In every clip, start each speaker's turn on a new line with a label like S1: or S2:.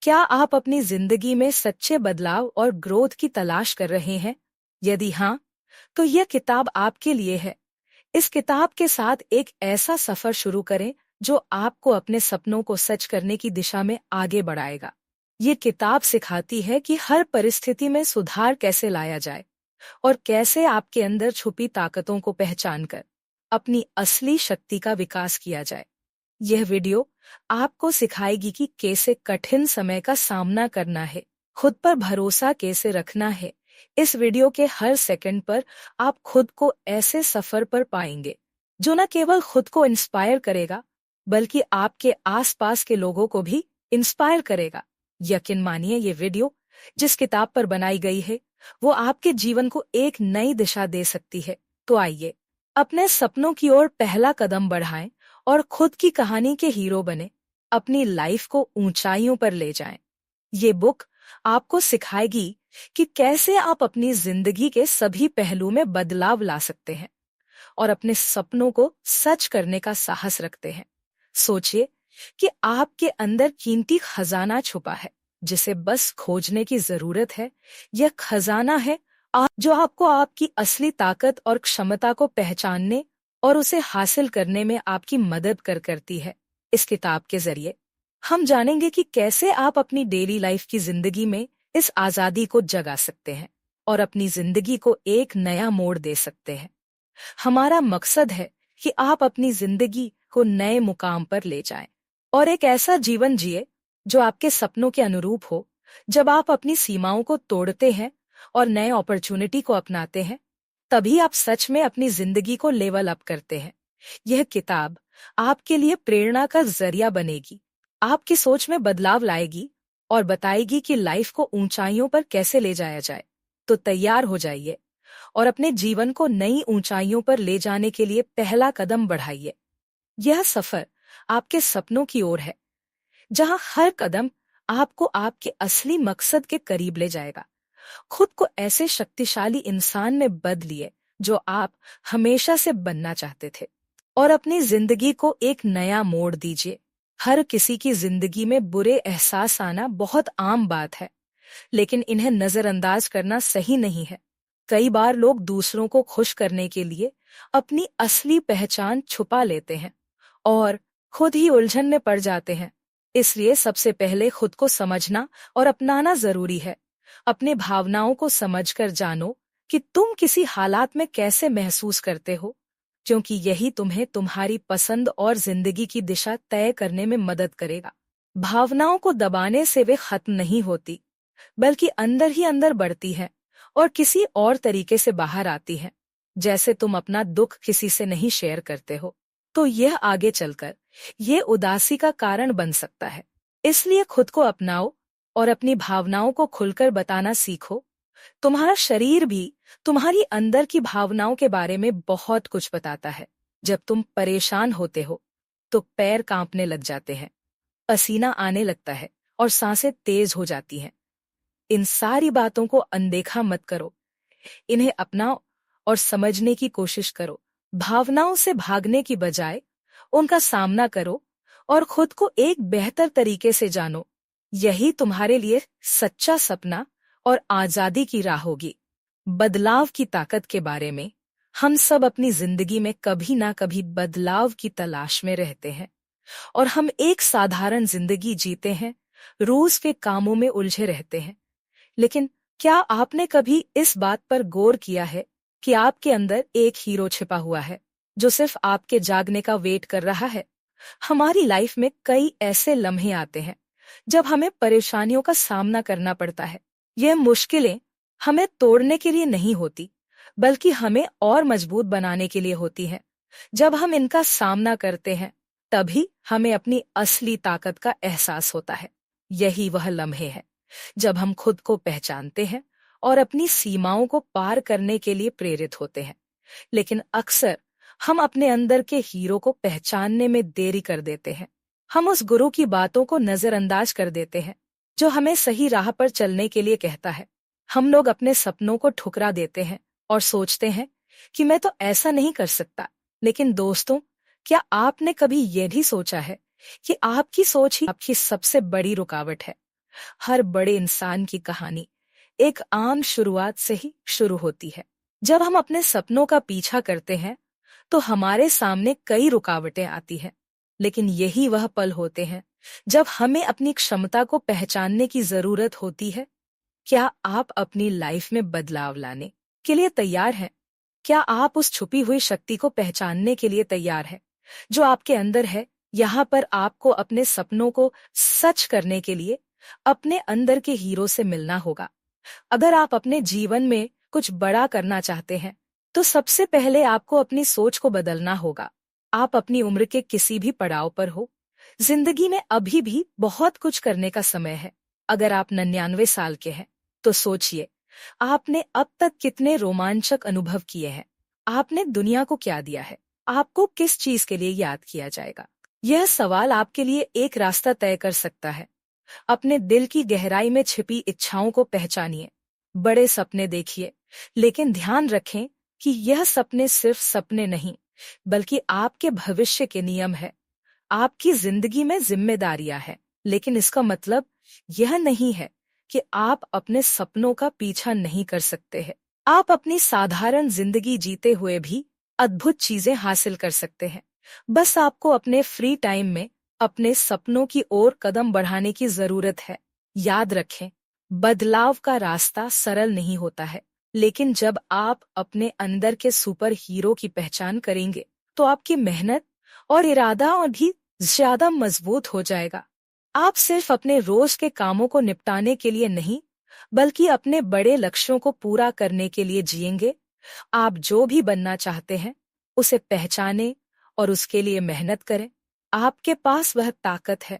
S1: क्या आप अपनी जिंदगी में सच्चे बदलाव और ग्रोथ की तलाश कर रहे हैं? यदि हाँ, तो यह किताब आपके लिए है। इस किताब के साथ एक ऐसा सफर शुरू करें जो आपको अपने सपनों को सच करने की दिशा में आगे बढ़ाएगा। ये किताब सिखाती है कि हर परिस्थिति में सुधार कैसे लाया जाए और कैसे आपके अंदर छुपी ताकतों को पहचानकर अपनी असली शक्ति का विकास किया जाए। यह वीडियो आपको सिखाएगी कि कैसे कठिन समय का सामना करना है, खुद पर भरोसा कैसे रखना है। इस वीडियो के हर सेकंड पर आप खुद को ऐसे सफर पर पाएंगे जो न केवल खुद को इंस्पायर करेगा बल्कि आपके आसपास के लोगों को भी इंस्पायर करेगा। यकीन मानिए, ये वीडियो जिस किताब पर बनाई गई है वो आपके जीवन को एक नई दिशा दे सकती है। तो आइए अपने सपनों की ओर पहला कदम बढ़ाएं और खुद की कहानी के हीरो बने, अपनी लाइफ को ऊंचाइयों पर ले जाएं। ये बुक आपको सिखाएगी कि कैसे आप अपनी जिंदगी के सभी पहलू में बदलाव ला सकते हैं और अपने सपनों को सच करने का साहस रखते हैं। सोचिए कि आपके अंदर कीमती खजाना छुपा है जिसे बस खोजने की जरूरत है। यह खजाना है जो आपको आपकी असली ताकत और क्षमता को पहचानने और उसे हासिल करने में आपकी मदद करती है। इस किताब के जरिए हम जानेंगे कि कैसे आप अपनी डेली लाइफ की जिंदगी में इस आजादी को जगा सकते हैं और अपनी जिंदगी को एक नया मोड़ दे सकते हैं। हमारा मकसद है कि आप अपनी जिंदगी को नए मुकाम पर ले जाएं और एक ऐसा जीवन जिए जो आपके सपनों के अनुरूप हो। जब आप अपनी सीमाओं को तोड़ते हैं और नए अपॉर्चुनिटी को अपनाते हैं, तभी आप सच में अपनी जिंदगी को लेवल अप करते हैं। यह किताब आपके लिए प्रेरणा का जरिया बनेगी, आपकी सोच में बदलाव लाएगी और बताएगी कि लाइफ को ऊंचाइयों पर कैसे ले जाया जाए। तो तैयार हो जाइए और अपने जीवन को नई ऊंचाइयों पर ले जाने के लिए पहला कदम बढ़ाइए। यह सफर आपके सपनों की ओर है, जहां हर कदम आपको आपके असली मकसद के करीब ले जाएगा। खुद को ऐसे शक्तिशाली इंसान में बदलिए जो आप हमेशा से बनना चाहते थे और अपनी जिंदगी को एक नया मोड़ दीजिए। हर किसी की जिंदगी में बुरे एहसास आना बहुत आम बात है, लेकिन इन्हें नजरअंदाज करना सही नहीं है। कई बार लोग दूसरों को खुश करने के लिए अपनी असली पहचान छुपा लेते हैं और खुद ही उलझन में पड़ जाते हैं। इसलिए सबसे पहले खुद को समझना और अपनाना जरूरी है। अपने भावनाओं को समझकर जानो कि तुम किसी हालात में कैसे महसूस करते हो, क्योंकि यही तुम्हें तुम्हारी पसंद और जिंदगी की दिशा तय करने में मदद करेगा। भावनाओं को दबाने से वे खत्म नहीं होती, बल्कि अंदर ही अंदर बढ़ती है और किसी और तरीके से बाहर आती है। जैसे तुम अपना दुख किसी से नहीं शेयर करते हो, तो यह आगे चलकर ये उदासी का कारण बन सकता है। इसलिए खुद को अपनाओ और अपनी भावनाओं को खुलकर बताना सीखो। तुम्हारा शरीर भी तुम्हारी अंदर की भावनाओं के बारे में बहुत कुछ बताता है। जब तुम परेशान होते हो तो पैर कांपने लग जाते हैं, पसीना आने लगता है और सांसें तेज हो जाती हैं। इन सारी बातों को अनदेखा मत करो, इन्हें अपनाओ और समझने की कोशिश करो। भावनाओं से भागने की बजाय उनका सामना करो और खुद को एक बेहतर तरीके से जानो। यही तुम्हारे लिए सच्चा सपना और आजादी की राह होगी। बदलाव की ताकत के बारे में हम सब अपनी जिंदगी में कभी ना कभी बदलाव की तलाश में रहते हैं और हम एक साधारण जिंदगी जीते हैं, रोज के कामों में उलझे रहते हैं। लेकिन क्या आपने कभी इस बात पर गौर किया है कि आपके अंदर एक हीरो छिपा हुआ है जो सिर्फ आपके जागने का वेट कर रहा है? हमारी लाइफ में कई ऐसे लम्हे आते हैं जब हमें परेशानियों का सामना करना पड़ता है। यह मुश्किलें हमें तोड़ने के लिए नहीं होती, बल्कि हमें और मजबूत बनाने के लिए होती हैं। जब हम इनका सामना करते हैं, तभी हमें अपनी असली ताकत का एहसास होता है। यही वह लम्हे हैं जब हम खुद को पहचानते हैं और अपनी सीमाओं को पार करने के लिए प्रेरित होते हैं। लेकिन अक्सर हम अपने अंदर के हीरो को पहचानने में देरी कर देते हैं। हम उस गुरु की बातों को नजरअंदाज कर देते हैं जो हमें सही राह पर चलने के लिए कहता है। हम लोग अपने सपनों को ठुकरा देते हैं और सोचते हैं कि मैं तो ऐसा नहीं कर सकता। लेकिन दोस्तों, क्या आपने कभी यह भी सोचा है कि आपकी सोच ही आपकी सबसे बड़ी रुकावट है? हर बड़े इंसान की कहानी एक आम शुरुआत से ही शुरू होती है। जब हम अपने सपनों का पीछा करते हैं तो हमारे सामने कई रुकावटें आती हैं, लेकिन यही वह पल होते हैं जब हमें अपनी क्षमता को पहचानने की जरूरत होती है। क्या आप अपनी लाइफ में बदलाव लाने के लिए तैयार हैं? क्या आप उस छुपी हुई शक्ति को पहचानने के लिए तैयार हैं जो आपके अंदर है? यहाँ पर आपको अपने सपनों को सच करने के लिए अपने अंदर के हीरो से मिलना होगा। अगर आप अपने जीवन में कुछ बड़ा करना चाहते हैं तो सबसे पहले आपको अपनी सोच को बदलना होगा। आप अपनी उम्र के किसी भी पड़ाव पर हो, जिंदगी में अभी भी बहुत कुछ करने का समय है। अगर आप 99 साल के हैं तो सोचिए, आपने अब तक कितने रोमांचक अनुभव किए हैं। आपने दुनिया को क्या दिया है? आपको किस चीज के लिए याद किया जाएगा? यह सवाल आपके लिए एक रास्ता तय कर सकता है। अपने दिल की गहराई में छिपी इच्छाओं को पहचानिए, बड़े सपने देखिए, लेकिन ध्यान रखें कि यह सपने सिर्फ सपने नहीं, बल्कि आपके भविष्य के नियम है। आपकी जिंदगी में जिम्मेदारियां हैं, लेकिन इसका मतलब यह नहीं है कि आप अपने सपनों का पीछा नहीं कर सकते हैं। आप अपनी साधारण जिंदगी जीते हुए भी अद्भुत चीजें हासिल कर सकते हैं। बस आपको अपने फ्री टाइम में अपने सपनों की ओर कदम बढ़ाने की जरूरत है। याद रखें, बदलाव का रास्ता सरल नहीं होता है, लेकिन जब आप अपने अंदर के सुपर हीरो की पहचान करेंगे तो आपकी मेहनत और इरादा और भी ज्यादा मजबूत हो जाएगा। आप सिर्फ अपने रोज के कामों को निपटाने के लिए नहीं, बल्कि अपने बड़े लक्ष्यों को पूरा करने के लिए जिएंगे। आप जो भी बनना चाहते हैं उसे पहचानें और उसके लिए मेहनत करें। आपके पास वह ताकत है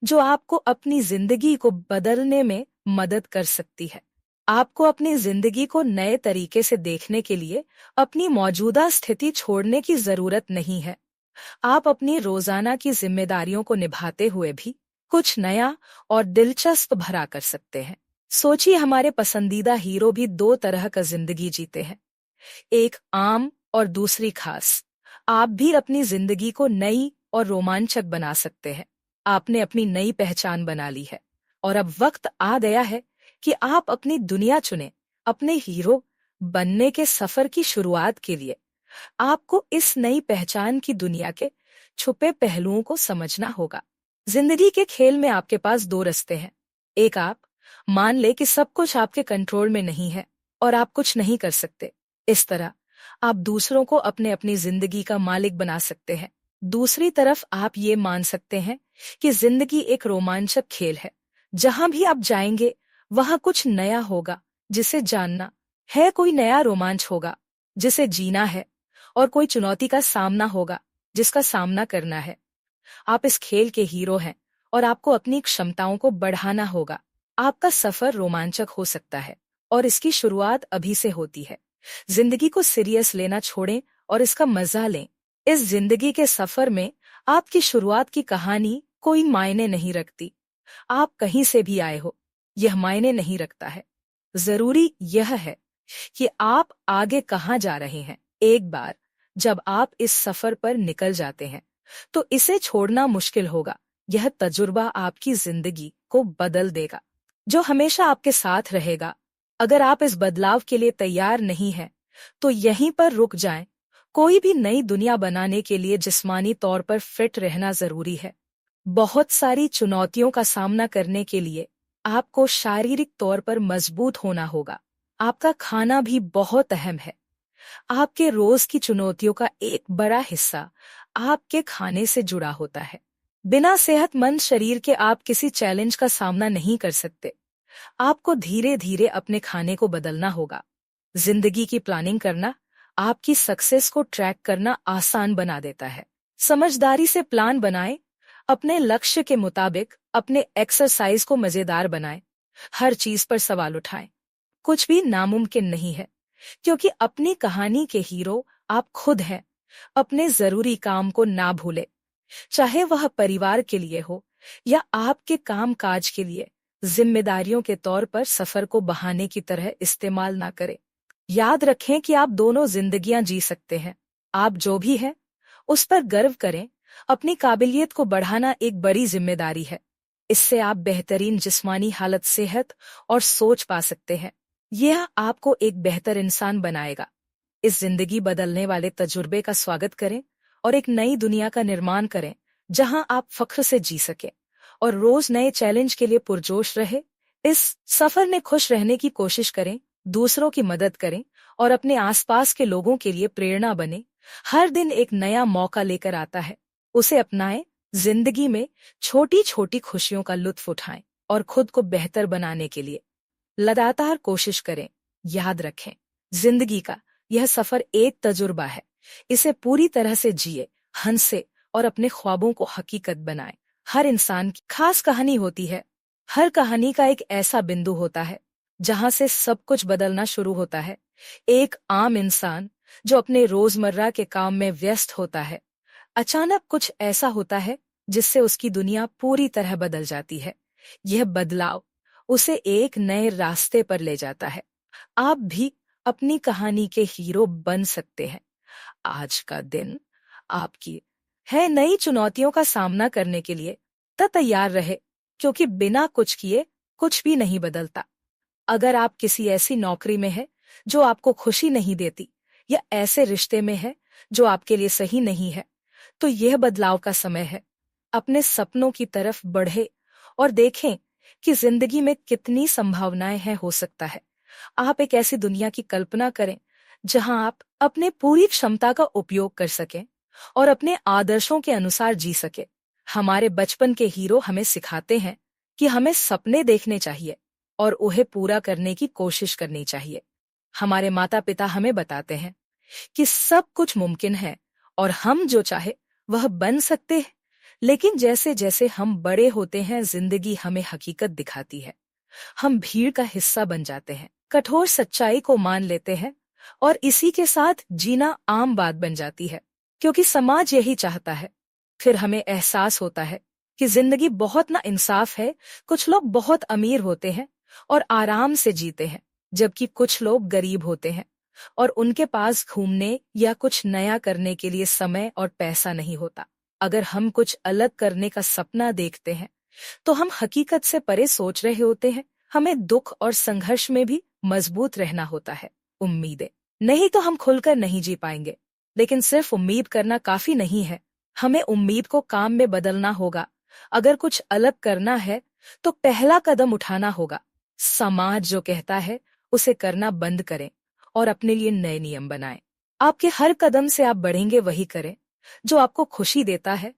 S1: जो आपको अपनी जिंदगी को बदलने में मदद कर सकती है। आपको अपनी जिंदगी को नए तरीके से देखने के लिए अपनी मौजूदा स्थिति छोड़ने की जरूरत नहीं है। आप अपनी रोजाना की जिम्मेदारियों को निभाते हुए भी कुछ नया और दिलचस्प भरा कर सकते हैं। सोचिए, हमारे पसंदीदा हीरो भी दो तरह का जिंदगी जीते हैं, एक आम और दूसरी खास। आप भी अपनी जिंदगी को नई और रोमांचक बना सकते हैं। आपने अपनी नई पहचान बना ली है और अब वक्त आ गया है कि आप अपनी दुनिया चुनें। अपने हीरो बनने के सफर की शुरुआत के लिए आपको इस नई पहचान की दुनिया के छुपे पहलुओं को समझना होगा। जिंदगी के खेल में आपके पास दो रास्ते हैं। एक, आप मान ले कि सब कुछ आपके कंट्रोल में नहीं है और आप कुछ नहीं कर सकते। इस तरह आप दूसरों को अपनी जिंदगी का मालिक बना सकते हैं। दूसरी तरफ आप ये मान सकते हैं कि जिंदगी एक रोमांचक खेल है। जहां भी आप जाएंगे वहां कुछ नया होगा जिसे जानना है, कोई नया रोमांच होगा जिसे जीना है, और कोई चुनौती का सामना होगा जिसका सामना करना है। आप इस खेल के हीरो हैं और आपको अपनी क्षमताओं को बढ़ाना होगा। आपका सफर रोमांचक हो सकता है और इसकी शुरुआत अभी से होती है। जिंदगी को सीरियस लेना छोड़ें और इसका मजा लें। इस जिंदगी के सफर में आपकी शुरुआत की कहानी कोई मायने नहीं रखती। आप कहीं से भी आए हो, यह मायने नहीं रखता है। जरूरी यह है कि आप आगे कहाँ जा रहे हैं। एक बार जब आप इस सफर पर निकल जाते हैं तो इसे छोड़ना मुश्किल होगा। यह तजुर्बा आपकी जिंदगी को बदल देगा, जो हमेशा आपके साथ रहेगा। अगर आप इस बदलाव के लिए तैयार नहीं हैं, तो यहीं पर रुक जाएं। कोई भी नई दुनिया बनाने के लिए जिस्मानी तौर पर फिट रहना जरूरी है। बहुत सारी चुनौतियों का सामना करने के लिए आपको शारीरिक तौर पर मजबूत होना होगा। आपका खाना भी बहुत अहम है। आपके रोज की चुनौतियों का एक बड़ा हिस्सा आपके खाने से जुड़ा होता है। बिना सेहतमंद शरीर के आप किसी चैलेंज का सामना नहीं कर सकते। आपको धीरे धीरे अपने खाने को बदलना होगा। जिंदगी की प्लानिंग करना आपकी सक्सेस को ट्रैक करना आसान बना देता है। समझदारी से प्लान बनाएं, अपने लक्ष्य के मुताबिक अपने एक्सरसाइज को मजेदार बनाएं। हर चीज पर सवाल उठाएं। कुछ भी नामुमकिन नहीं है, क्योंकि अपनी कहानी के हीरो आप खुद हैं। अपने जरूरी काम को ना भूले, चाहे वह परिवार के लिए हो या आपके काम काज के लिए। जिम्मेदारियों के तौर पर सफर को बहाने की तरह इस्तेमाल ना करें। याद रखें कि आप दोनों जिंदगियां जी सकते हैं। आप जो भी हैं उस पर गर्व करें। अपनी काबिलियत को बढ़ाना एक बड़ी जिम्मेदारी है। इससे आप बेहतरीन जिस्मानी हालत, सेहत और सोच पा सकते हैं। यह आपको एक बेहतर इंसान बनाएगा। इस जिंदगी बदलने वाले तजुर्बे का स्वागत करें और एक नई दुनिया का निर्माण करें जहां आप फख्र से जी सकें और रोज नए चैलेंज के लिए पुरजोश रहे। इस सफर में खुश रहने की कोशिश करें, दूसरों की मदद करें और अपने आसपास के लोगों के लिए प्रेरणा बने। हर दिन एक नया मौका लेकर आता है, उसे अपनाएं। जिंदगी में छोटी छोटी खुशियों का लुत्फ उठाएं और खुद को बेहतर बनाने के लिए लगातार कोशिश करें। याद रखें, जिंदगी का यह सफर एक तजुर्बा है। इसे पूरी तरह से जिए, हंसे और अपने ख्वाबों को हकीकत बनाएं। हर इंसान की खास कहानी होती है। हर कहानी का एक ऐसा बिंदु होता है जहां से सब कुछ बदलना शुरू होता है। एक आम इंसान जो अपने रोजमर्रा के काम में व्यस्त होता है, अचानक कुछ ऐसा होता है जिससे उसकी दुनिया पूरी तरह बदल जाती है। यह बदलाव उसे एक नए रास्ते पर ले जाता है। आप भी अपनी कहानी के हीरो बन सकते हैं। आज का दिन आपकी है। नई चुनौतियों का सामना करने के लिए तो तैयार रहे, क्योंकि बिना कुछ किए कुछ भी नहीं बदलता। अगर आप किसी ऐसी नौकरी में है जो आपको खुशी नहीं देती या ऐसे रिश्ते में है जो आपके लिए सही नहीं है, तो यह बदलाव का समय है। अपने सपनों की तरफ बढ़े और देखें कि जिंदगी में कितनी संभावनाएं हैं। हो सकता है आप एक ऐसी दुनिया की कल्पना करें जहां आप अपने पूरी क्षमता का उपयोग कर सकें और अपने आदर्शों के अनुसार जी सके। हमारे बचपन के हीरो हमें सिखाते हैं कि हमें सपने देखने चाहिए और उन्हें पूरा करने की कोशिश करनी चाहिए। हमारे माता पिता हमें बताते हैं कि सब कुछ मुमकिन है और हम जो चाहे वह बन सकते हैं। लेकिन जैसे जैसे हम बड़े होते हैं, जिंदगी हमें हकीकत दिखाती है। हम भीड़ का हिस्सा बन जाते हैं, कठोर सच्चाई को मान लेते हैं और इसी के साथ जीना आम बात बन जाती है, क्योंकि समाज यही चाहता है। फिर हमें एहसास होता है कि जिंदगी बहुत ना इंसाफ है। कुछ लोग बहुत अमीर होते हैं और आराम से जीते हैं, जबकि कुछ लोग गरीब होते हैं और उनके पास घूमने या कुछ नया करने के लिए समय और पैसा नहीं होता। अगर हम कुछ अलग करने का सपना देखते हैं तो हम हकीकत से परे सोच रहे होते हैं। हमें दुख और संघर्ष में भी मजबूत रहना होता है। उम्मीदें नहीं तो हम खुलकर नहीं जी पाएंगे। लेकिन सिर्फ उम्मीद करना काफी नहीं है, हमें उम्मीद को काम में बदलना होगा। अगर कुछ अलग करना है तो पहला कदम उठाना होगा। समाज जो कहता है उसे करना बंद करें और अपने लिए नए नियम बनाएं। आपके हर कदम से आप बढ़ेंगे, वही करें जो आपको खुशी देता है।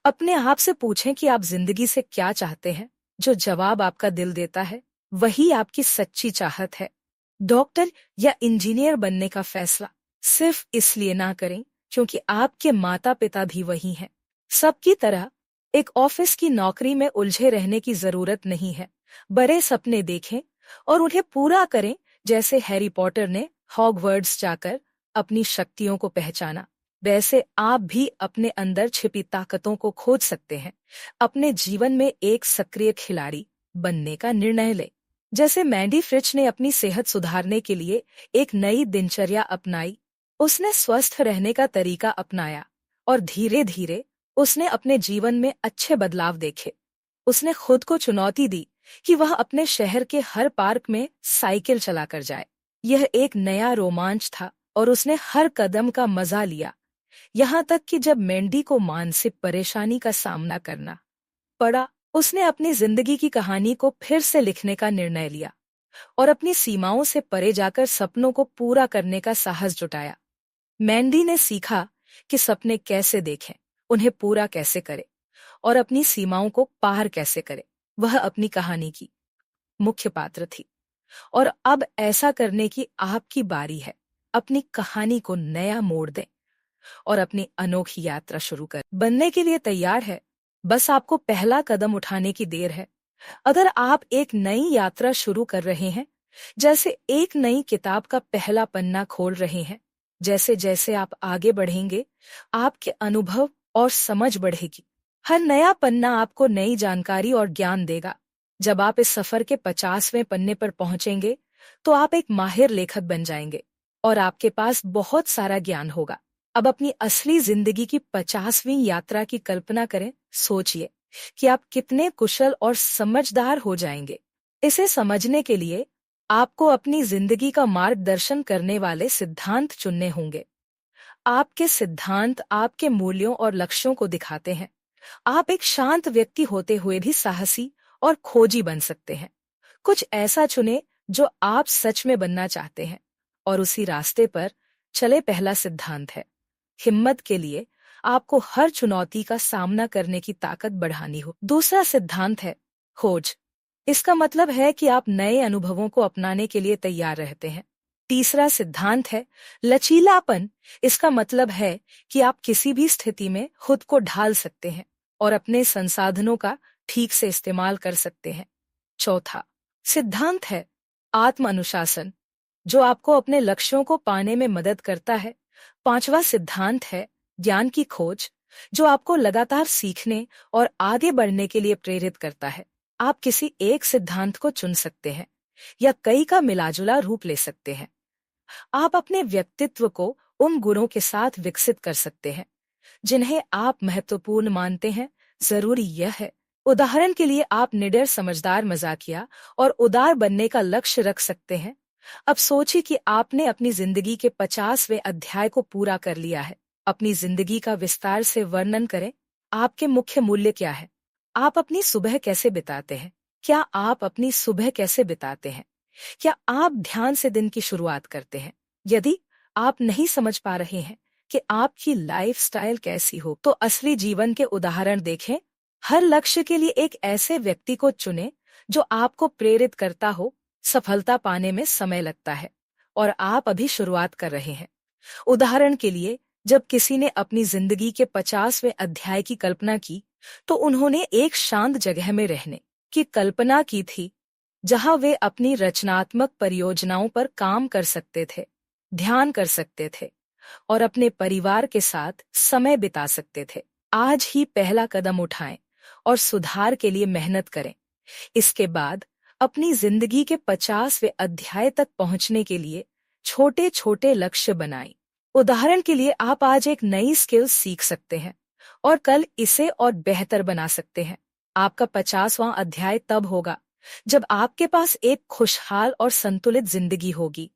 S1: अपने आप से पूछें कि आप जिंदगी से क्या चाहते हैं। जो जवाब आपका दिल देता है वही आपकी सच्ची चाहत है। डॉक्टर या इंजीनियर बनने का फैसला सिर्फ इसलिए ना करें क्योंकि आपके माता पिता भी वही हैं। सबकी तरह एक ऑफिस की नौकरी में उलझे रहने की जरूरत नहीं है। बड़े सपने देखें और उन्हें पूरा करें, जैसे हैरी पॉटर ने हॉगवर्ट्स जाकर अपनी शक्तियों को पहचाना। वैसे आप भी अपने अंदर छिपी ताकतों को खोज सकते हैं। अपने जीवन में एक सक्रिय खिलाड़ी बनने का निर्णय लें। जैसे मैंडी फ्रिच ने अपनी सेहत सुधारने के लिए एक नई दिनचर्या अपनाई। उसने स्वस्थ रहने का तरीका अपनाया और धीरे धीरे उसने अपने जीवन में अच्छे बदलाव देखे। उसने खुद को चुनौती दी कि वह अपने शहर के हर पार्क में साइकिल चलाकर जाए। यह एक नया रोमांच था और उसने हर कदम का मजा लिया। यहाँ तक कि जब मैंडी को मानसिक परेशानी का सामना करना पड़ा, उसने अपनी जिंदगी की कहानी को फिर से लिखने का निर्णय लिया और अपनी सीमाओं से परे जाकर सपनों को पूरा करने का साहस जुटाया। मैंडी ने सीखा कि सपने कैसे देखें, उन्हें पूरा कैसे करें और अपनी सीमाओं को पार कैसे करें। वह अपनी कहानी की मुख्य पात्र थी और अब ऐसा करने की आपकी बारी है। अपनी कहानी को नया मोड़ दें और अपनी अनोखी यात्रा शुरू कर बनने के लिए तैयार है। बस आपको पहला कदम उठाने की देर है। अगर आप एक नई यात्रा शुरू कर रहे हैं, जैसे एक नई किताब का पहला पन्ना खोल रहे हैं, जैसे जैसे आप आगे बढ़ेंगे आपके अनुभव और समझ बढ़ेगी। हर नया पन्ना आपको नई जानकारी और ज्ञान देगा। जब आप इस सफर के 50वें पन्ने पर पहुंचेंगे तो आप एक माहिर लेखक बन जाएंगे और आपके पास बहुत सारा ज्ञान होगा। अब अपनी असली जिंदगी की 50वीं यात्रा की कल्पना करें। सोचिए कि आप कितने कुशल और समझदार हो जाएंगे। इसे समझने के लिए आपको अपनी जिंदगी का मार्गदर्शन करने वाले सिद्धांत चुनने होंगे। आपके सिद्धांत आपके मूल्यों और लक्ष्यों को दिखाते हैं। आप एक शांत व्यक्ति होते हुए भी साहसी और खोजी बन सकते हैं। कुछ ऐसा चुने जो आप सच में बनना चाहते हैं और उसी रास्ते पर चले। पहला सिद्धांत है, हिम्मत के लिए आपको हर चुनौती का सामना करने की ताकत बढ़ानी हो। दूसरा सिद्धांत है, खोज। इसका मतलब है कि आप नए अनुभवों को अपनाने के लिए तैयार रहते हैं। तीसरा सिद्धांत है, लचीलापन। इसका मतलब है कि आप किसी भी स्थिति में खुद को ढाल सकते हैं और अपने संसाधनों का ठीक से इस्तेमाल कर सकते हैं। चौथा सिद्धांत है, आत्म अनुशासन, जो आपको अपने लक्ष्यों को पाने में मदद करता है। पांचवा सिद्धांत है, ज्ञान की खोज, जो आपको लगातार सीखने और आगे बढ़ने के लिए प्रेरित करता है। आप किसी एक सिद्धांत को चुन सकते हैं या कई का मिलाजुला रूप ले सकते हैं। आप अपने व्यक्तित्व को उन गुणों के साथ विकसित कर सकते हैं जिन्हें आप महत्वपूर्ण मानते हैं। जरूरी यह है, उदाहरण के लिए आप निडर, समझदार, मजाकिया और उदार बनने का लक्ष्य रख सकते हैं। अब सोचिए कि आपने अपनी जिंदगी के 50वें अध्याय को पूरा कर लिया है। अपनी जिंदगी का विस्तार से वर्णन करें। आपके मुख्य मूल्य क्या है? आप अपनी सुबह कैसे बिताते हैं? क्या आप अपनी सुबह कैसे बिताते हैं? क्या आप ध्यान से दिन की शुरुआत करते हैं? यदि आप नहीं समझ पा रहे हैं कि आपकी लाइफस्टाइल कैसी हो, तो असली जीवन के उदाहरण देखें। हर लक्ष्य के लिए एक ऐसे व्यक्ति को चुनें जो आपको प्रेरित करता हो। सफलता पाने में समय लगता है और आप अभी शुरुआत कर रहे हैं। उदाहरण के लिए, जब किसी ने अपनी जिंदगी के 50वें अध्याय की कल्पना की, तो उन्होंने एक शांत जगह में रहने की कल्पना की थी, जहां वे अपनी रचनात्मक परियोजनाओं पर काम कर सकते थे, ध्यान कर सकते थे और अपने परिवार के साथ समय बिता सकते थे। आज ही पहला कदम उठाएं और सुधार के लिए मेहनत करें। इसके बाद अपनी जिंदगी के 50वें अध्याय तक पहुंचने के लिए छोटे छोटे लक्ष्य बनाएं। उदाहरण के लिए, आप आज एक नई स्किल सीख सकते हैं और कल इसे और बेहतर बना सकते हैं। आपका 50वां अध्याय तब होगा जब आपके पास एक खुशहाल और संतुलित जिंदगी होगी।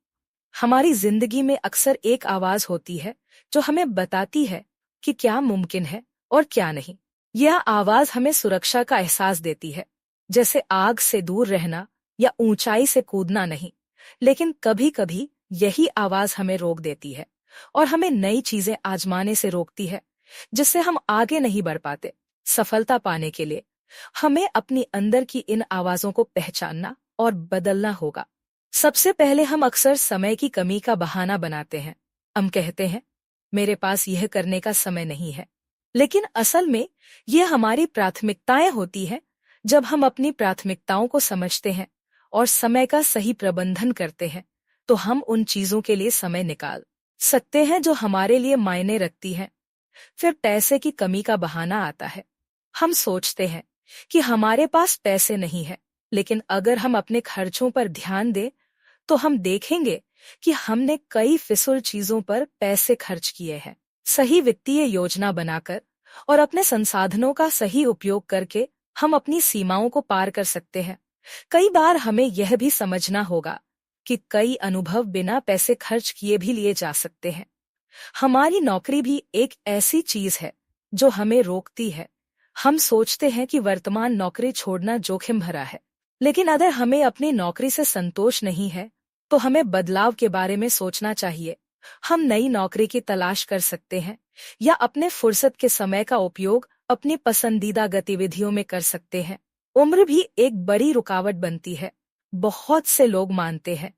S1: हमारी जिंदगी में अक्सर एक आवाज होती है जो हमें बताती है कि क्या मुमकिन है और क्या नहीं। यह आवाज हमें सुरक्षा का एहसास देती है, जैसे आग से दूर रहना या ऊंचाई से कूदना नहीं। लेकिन कभी कभी यही आवाज हमें रोक देती है और हमें नई चीजें आजमाने से रोकती है, जिससे हम आगे नहीं बढ़ पाते। सफलता पाने के लिए हमें अपनी अंदर की इन आवाजों को पहचानना और बदलना होगा। सबसे पहले हम अक्सर समय की कमी का बहाना बनाते हैं। हम कहते हैं, मेरे पास यह करने का समय नहीं है। लेकिन असल में यह हमारी प्राथमिकताएं होती हैं। जब हम अपनी प्राथमिकताओं को समझते हैं और समय का सही प्रबंधन करते हैं, तो हम उन चीजों के लिए समय निकाल सकते हैं जो हमारे लिए मायने रखती हैं। फिर पैसे की कमी का बहाना आता है। हम सोचते हैं कि हमारे पास पैसे नहीं है, लेकिन अगर हम अपने खर्चों पर ध्यान दें, तो हम देखेंगे कि हमने कई फिजूल चीजों पर पैसे खर्च किए हैं। सही वित्तीय योजना बनाकर और अपने संसाधनों का सही उपयोग करके हम अपनी सीमाओं को पार कर सकते हैं। कई बार हमें यह भी समझना होगा कि कई अनुभव बिना पैसे खर्च किए भी लिए जा सकते हैं। हमारी नौकरी भी एक ऐसी चीज है जो हमें रोकती है। हम सोचते हैं कि वर्तमान नौकरी छोड़ना जोखिम भरा है, लेकिन अगर हमें अपनी नौकरी से संतोष नहीं है, तो हमें बदलाव के बारे में सोचना चाहिए। हम नई नौकरी की तलाश कर सकते हैं या अपने फुर्सत के समय का उपयोग अपनी पसंदीदा गतिविधियों में कर सकते हैं। उम्र भी एक बड़ी रुकावट बनती है। बहुत से लोग मानते हैं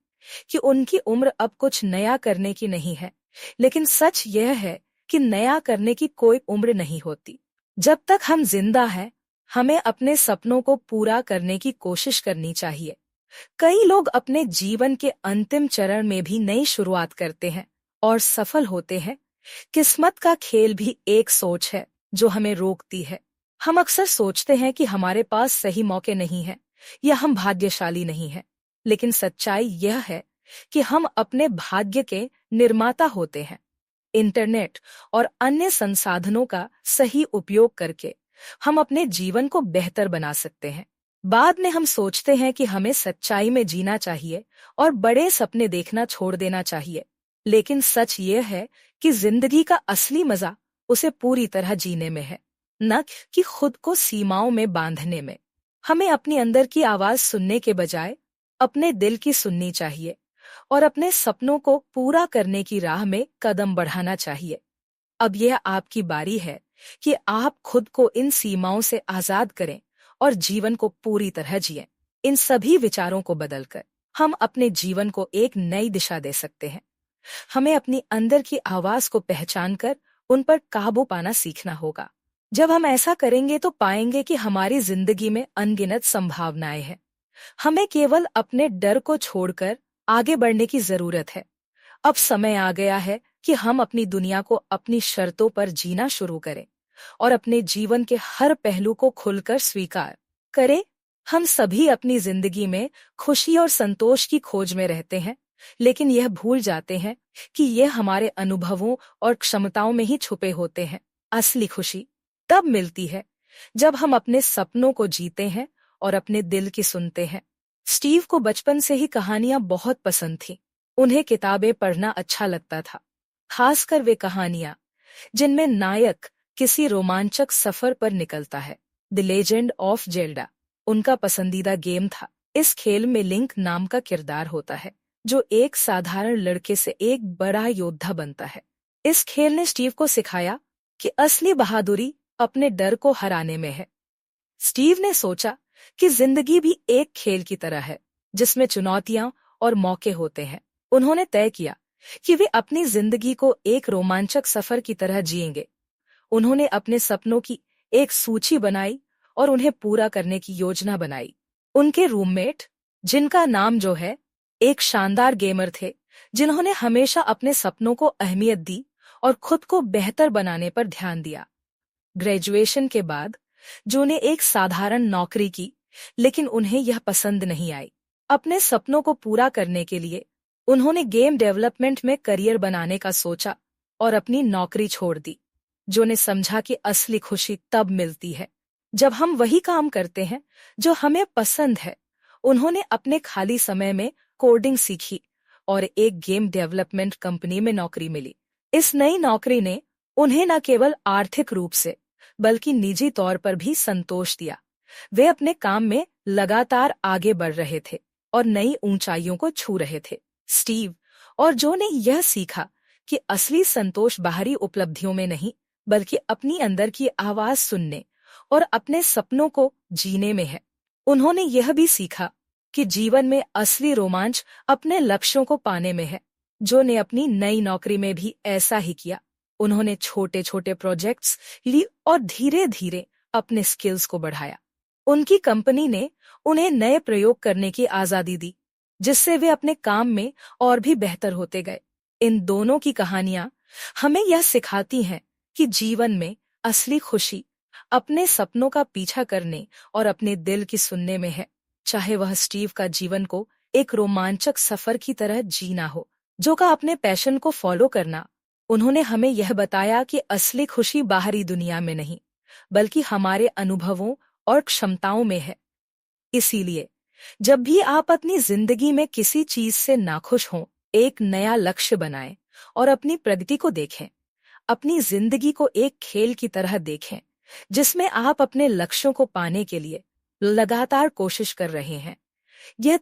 S1: कि उनकी उम्र अब कुछ नया करने की नहीं है, लेकिन सच यह है कि नया करने की कोई उम्र नहीं होती। जब तक हम जिंदा हैं, हमें अपने सपनों को पूरा करने की कोशिश करनी चाहिए। कई लोग अपने जीवन के अंतिम चरण में भी नई शुरुआत करते हैं और सफल होते हैं। किस्मत का खेल भी एक सोच है जो हमें रोकती है। हम अक्सर सोचते हैं कि हमारे पास सही मौके नहीं हैं या हम भाग्यशाली नहीं हैं, लेकिन सच्चाई यह है कि हम अपने भाग्य के निर्माता होते हैं। इंटरनेट और अन्य संसाधनों का सही उपयोग करके हम अपने जीवन को बेहतर बना सकते हैं। बाद में हम सोचते हैं कि हमें सच्चाई में जीना चाहिए और बड़े सपने देखना छोड़ देना चाहिए, लेकिन सच ये है कि जिंदगी का असली मजा उसे पूरी तरह जीने में है, न कि खुद को सीमाओं में बांधने में। हमें अपनी अंदर की आवाज सुनने के बजाय अपने दिल की सुननी चाहिए और अपने सपनों को पूरा करने की राह में कदम बढ़ाना चाहिए। अब यह आपकी बारी है कि आप खुद को इन सीमाओं से आजाद करें और जीवन को पूरी तरह जिएं। इन सभी विचारों को बदलकर हम अपने जीवन को एक नई दिशा दे सकते हैं। हमें अपनी अंदर की आवाज को पहचानकर उन पर काबू पाना सीखना होगा। जब हम ऐसा करेंगे तो पाएंगे कि हमारी जिंदगी में अनगिनत संभावनाएं हैं। हमें केवल अपने डर को छोड़कर आगे बढ़ने की जरूरत है। अब समय आ गया है कि हम अपनी दुनिया को अपनी शर्तों पर जीना शुरू करें और अपने जीवन के हर पहलू को खुलकर स्वीकार करें। हम सभी अपनी जिंदगी में खुशी और संतोष की खोज में रहते हैं, लेकिन यह भूल जाते हैं कि यह हमारे अनुभवों और क्षमताओं में ही छुपे होते हैं। असली खुशी तब मिलती है जब हम अपने सपनों को जीते हैं और अपने दिल की सुनते हैं। स्टीव को बचपन से ही कहानियां बहुत पसंद थीं। उन्हें किताबें पढ़ना अच्छा लगता था, खासकर वे कहानियां जिनमें नायक किसी रोमांचक सफर पर निकलता है। द लेजेंड ऑफ जेल्डा उनका पसंदीदा गेम था। इस खेल में लिंक नाम का किरदार होता है जो एक साधारण लड़के से एक बड़ा योद्धा बनता है। इस खेल ने स्टीव को सिखाया कि असली बहादुरी अपने डर को हराने में है। स्टीव ने सोचा कि जिंदगी भी एक खेल की तरह है जिसमें चुनौतियां और मौके होते हैं। उन्होंने तय किया कि वे अपनी जिंदगी को एक रोमांचक सफर की तरह जिएंगे। उन्होंने अपने सपनों की एक सूची बनाई और उन्हें पूरा करने की योजना बनाई। उनके रूममेट, जिनका नाम जो है, एक शानदार गेमर थे जिन्होंने हमेशा अपने सपनों को अहमियत दी और खुद को बेहतर बनाने पर ध्यान दिया। ग्रेजुएशन के बाद जो ने एक साधारण नौकरी की, लेकिन उन्हें यह पसंद नहीं आई। अपने सपनों को पूरा करने के लिए उन्होंने गेम डेवलपमेंट में करियर बनाने का सोचा और अपनी नौकरी छोड़ दी। जो ने समझा कि असली खुशी तब मिलती है जब हम वही काम करते हैं जो हमें पसंद है। उन्होंने अपने खाली समय में कोडिंग सीखी और एक गेम डेवलपमेंट कंपनी में नौकरी मिली। इस नई नौकरी ने उन्हें न केवल आर्थिक रूप से बल्कि निजी तौर पर भी संतोष दिया। वे अपने काम में लगातार आगे बढ़ रहे थे और नई ऊंचाइयों को छू रहे थे। स्टीव और जो ने यह सीखा कि असली संतोष बाहरी उपलब्धियों में नहीं, बल्कि अपनी अंदर की आवाज सुनने और अपने सपनों को जीने में है। उन्होंने यह भी सीखा कि जीवन में असली रोमांच अपने लक्ष्यों को पाने में है। जो ने अपनी नई नौकरी में भी ऐसा ही किया। उन्होंने छोटे छोटे प्रोजेक्ट्स ली और धीरे धीरे अपने स्किल्स को बढ़ाया। उनकी कंपनी ने उन्हें नए प्रयोग करने की आजादी दी, जिससे वे अपने काम में और भी बेहतर होते गए। इन दोनों की कहानियां हमें यह सिखाती हैं कि जीवन में असली खुशी अपने सपनों का पीछा करने और अपने दिल की सुनने में है। चाहे वह स्टीव का जीवन को एक रोमांचक सफर की तरह जीना हो, जो का अपने पैशन को फॉलो करना। उन्होंने हमें यह बताया कि असली खुशी बाहरी दुनिया में नहीं, बल्कि हमारे अनुभवों और क्षमताओं में है। इसीलिए जब भी आप अपनी जिंदगी में किसी चीज से नाखुश हों, एक नया लक्ष्य बनाएं और अपनी प्रगति को देखें। अपनी जिंदगी को एक खेल की तरह देखें जिसमें आप अपने लक्ष्यों को पाने के लिए लगातार कोशिश कर रहे हैं। यह